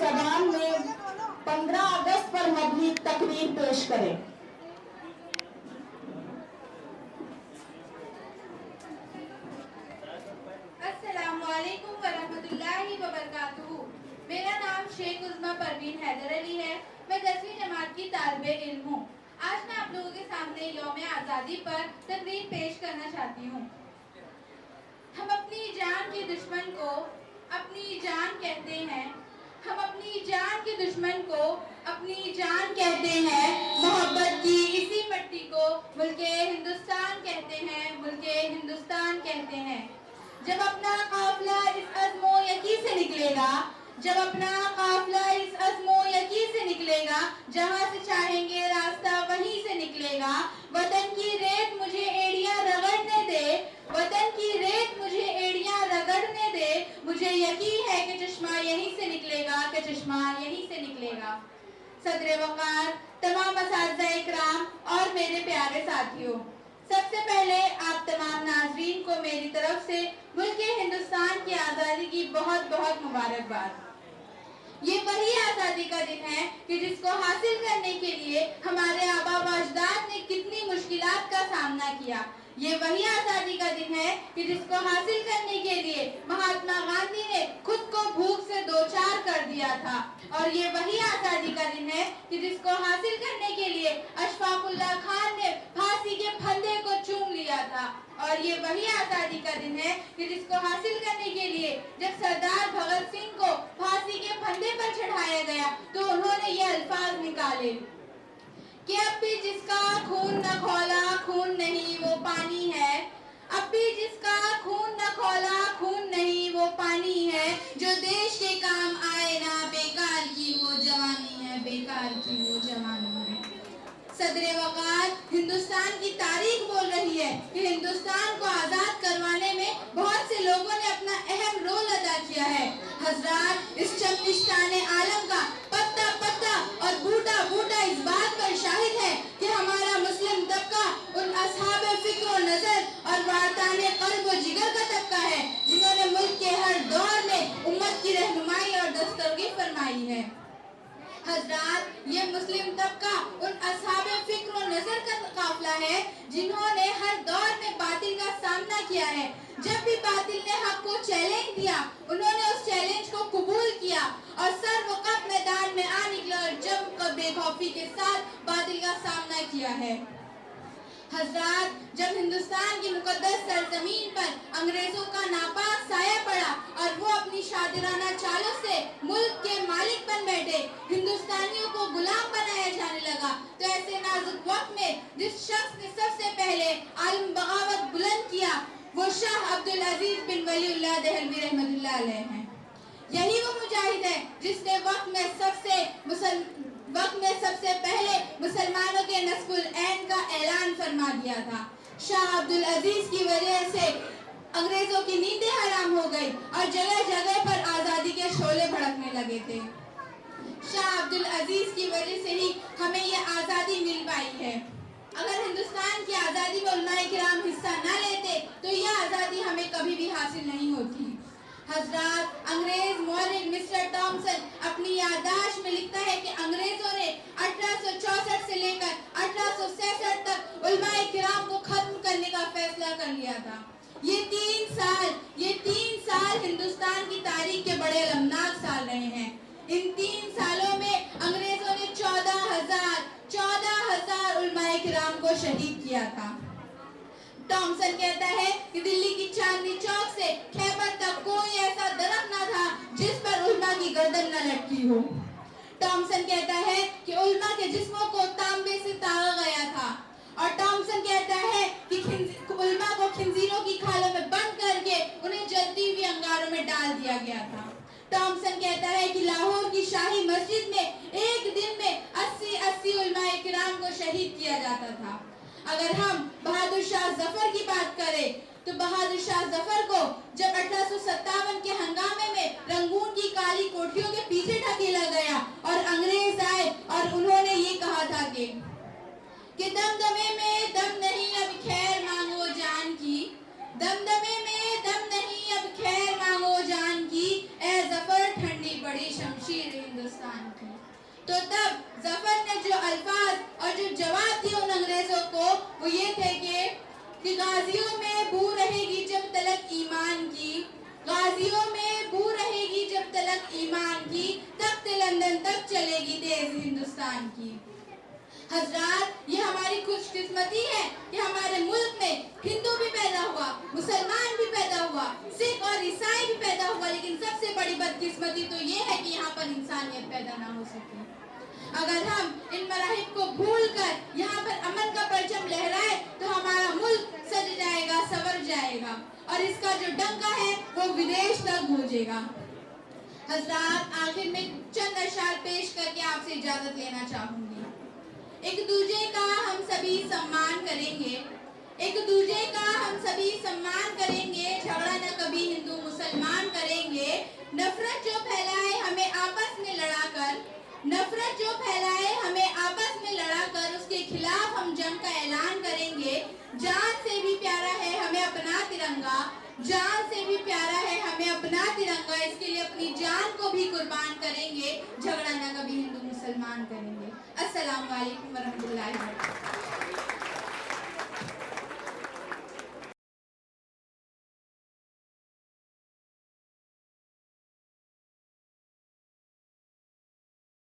सदान में 15 अगस्त पर मबनी तकरीर पेश करें। अस्सलामुअलैकुम वरहमतुल्लाहि वबरकातुहू। मेरा नाम शेख उज़्मा परवीन हैदर अली है। मैं 10वीं जमात की तालिबे इल्म हूँ। आज मैं आप लोगों के सामने यौम आज़ादी पर तकरीर पेश करना चाहती हूँ। हम अपनी जान के दुश्मन को अपनी जान कहते हैं। हम अपनी जान के दुश्मन को अपनी जान कहते हैं। मोहब्बत की इसी मिट्टी को मुल्के हिंदुस्तान कहते हैं। मुल्के हिंदुस्तान कहते हैं। जब अपना काफिला इस अज़्मो यकीन से निकलेगा, जब अपना काफिला इस अज़्मो यकीन से निकलेगा, जहाँ से चाहेंगे रास्ता वहीं से निकलेगा। वतन की रेत मुझे एड़ियाँ रगड़ने दे, वतन की रेत मुझे एड़ियाँ रगड़ने दे। मुझे यकीन है कि चश्मा यहीं से निकलेगा, कि चश्मा यहीं से निकलेगा। सदरे वक़ार तमाम असातिज़ा इकराम और मेरे प्यारे साथियों, सबसे पहले आप तमाम नाज़रीन को मेरी तरफ से मुल्क हिंदुस्तान की आज़ादी की बहुत बहुत मुबारकबाद। ये वही आज़ादी का दिन है कि जिसको हासिल करने के लिए हमारे आबा व अजदाद ने कितनी मुश्किलात का सामना किया। ये वही आज़ादी का दिन है कि जिसको हासिल करने के लिए महात्मा गांधी ने खुद को भूख से दो चार कर दिया था। और ये वही आज़ादी का दिन है कि जिसको हासिल करने के लिए अशफाकुल्लाह खान ने फांसी के फंदे को चूम लिया था। और ये वही आज़ादी का दिन है कि जिसको हासिल करने के लिए जब सरदार भगत सिंह को फांसी के फंदे पर चढ़ाया गया तो उन्होंने ये अल्फाज निकाले कि अब भी जिसका खून न खौला खून नहीं वो पानी है। अब भी जिसका खून न खौला खून नहीं वो पानी है। जो देश के काम आए ना बेकार की वो जवानी है, बेकार की वो जवानी है। सदरे वक़ार हिंदुस्तान की तारीख बोल रही है कि हिंदुस्तान को आज़ाद करवाने में बहुत से लोगों ने अपना अहम रोल अदा किया है। हज़रात, इस चमनिश्ताने आलम का पत्ता पत्ता और बूटा बूटा इस बात पर शाहिद है कि हमारा मुस्लिम तबका उन असहाबे फिक्र और नजर और वारताने क़ल्ब व जिगर का तबका है जिन्होंने मुल्क के हर दौर में उम्मत की रहनुमाई और दस्तरगी फरमाई है। हज़रात, ये मुस्लिम तबका उन असहाबे फिक्र और नजर का काफिला है जिन्होंने हर दौर में बातिल का सामना किया है। जब भी बातिल ने हक को चैलेंज दिया उन्होंने उस चैलेंज को कबूल किया और सर वक़्त मैदान में आ निकला और जम बेखौफी के साथ बातिल का सामना किया है। हज़रात, जब हिंदुस्तान की मुकद्दस सरजमीन पर अंग्रेजों का नापाक साया पड़ा और वो अपनी शातिराना चालों से मुल्क के मालिक बन बैठे, हिंदुस्तानियों को गुलाम बनाया जाने लगा, तो ऐसे नाजुक वक्त में जिस शख्स ने सबसे पहले आलम बगावत बुलंद किया वो शाह अब्दुल अजीज बिन वलीउल्लाह देहलवी रहमतुल्लाह अलैह हैं। यही वो मुजाहिद है जिसने वक्त में सबसे पहले मुसलमानों के नस्बुल ऐन का ऐलान फरमा दिया था। शाह अब्दुल अजीज की वजह से अंग्रेजों की नींदें हराम हो गई और जगह जगह पर आज़ादी के शोले भड़कने लगे थे। शाह अब्दुल अजीज की वजह से ही हमें ये आज़ादी मिल पाई है। अगर हिंदुस्तान की आज़ादी में उलमाए किराम हिस्सा न लेते तो यह आज़ादी हमें कभी भी हासिल नहीं होती। हज़रात, अंग्रेज मौलिक मिस्टर टॉमसन अपनी याददाश्त में लिखता है कि अंग्रेजों ने 1864 से लेकर 1866 तक उलमाए किराम को खत्म करने का फैसला कर लिया था। ये तीन साल हिंदुस्तान की तारीख के बड़े अलमनाक साल रहे हैं। इन 3 सालों में अंग्रेजों ने 14,000 उलमाए किराम को शहीद किया था। टॉमसन कहता है कि दिल्ली की चांदनी चौक से खैबर तक कोई ऐसा दरख्त न था जिस पर उल्मा की गर्दन न लटकी हो। टॉमसन कहता है कि उल्मा के जिस्मों को तांबे से तागा गया था। और टॉमसन कहता है कि उल्मा को खिंजीरों की खालों में बंद करके उन्हें जलती हुई अंगारों में डाल दिया गया था। टॉमसन कहता है कि लाहौर की शाही मस्जिद में एक दिन में 80 उलमाए किराम को शहीद किया जाता था। अगर हम बहादुर शाह जफर की बात करें तो बहादुर शाह जफर को जब 1857 के हंगामे में रंगून की काली कोठियों के पीछे ढकेला गया और अंग्रेज आए और उन्होंने ये कहा था कि दमदमे में दम नहीं अब खैर मांगो जान की, दमदमे में दम नहीं अब खैर मांगो जान की, ए जफर ठंडी पड़ी शमशीर तो तब जफर ने जो अल्फाज और जो जवाब दिए उन अंग्रेजों को वो ये थे कि गाजियों में बू रहेगी जब तलक ईमान की, गाजियों में बू रहेगी जब तलक ईमान की, तख्त लंदन तक चलेगी तेज हिंदुस्तान की। हजरात, ये हमारी खुशकिस्मती है कि हमारे मुल्क में हिंदू भी पैदा हुआ, मुसलमान भी पैदा हुआ, सिख और ईसाई भी पैदा हुआ, लेकिन सबसे बड़ी बदकिस्मती तो ये है कि यहाँ पर इंसानियत पैदा ना हो सके। अगर हम इन मराहिब को भूल कर यहाँ पर अमन का परचम लहराए तो हमारा मुल्क सज जाएगा, संवर जाएगा और इसका जो डंका है वो विदेश तक गूंजेगा। हजरात, आखिर में चंद अशआर पेश करके आपसे इजाजत लेना चाहूंगी। एक दूजे का हम सभी सम्मान करेंगे, एक दूजे का हम सभी सम्मान करेंगे, झगड़ा न कभी हिंदू मुसलमान करेंगे। नफरत जो फैलाए हमें आपस में लड़ाकर, नफरत जो फैलाए हमें आपस में लड़ाकर, उसके खिलाफ हम जंग का ऐलान करेंगे। जान से भी प्यारा है हमें अपना तिरंगा, जान से भी प्यारा है हमें अपना तिरंगा, इसके लिए अपनी जान को भी कुर्बान करेंगे, झगड़ा न कभी हिंदू मुसलमान करेंगे। अस्सलाम वालेकुम वरहमतुल्लाहि वबरकातुहू।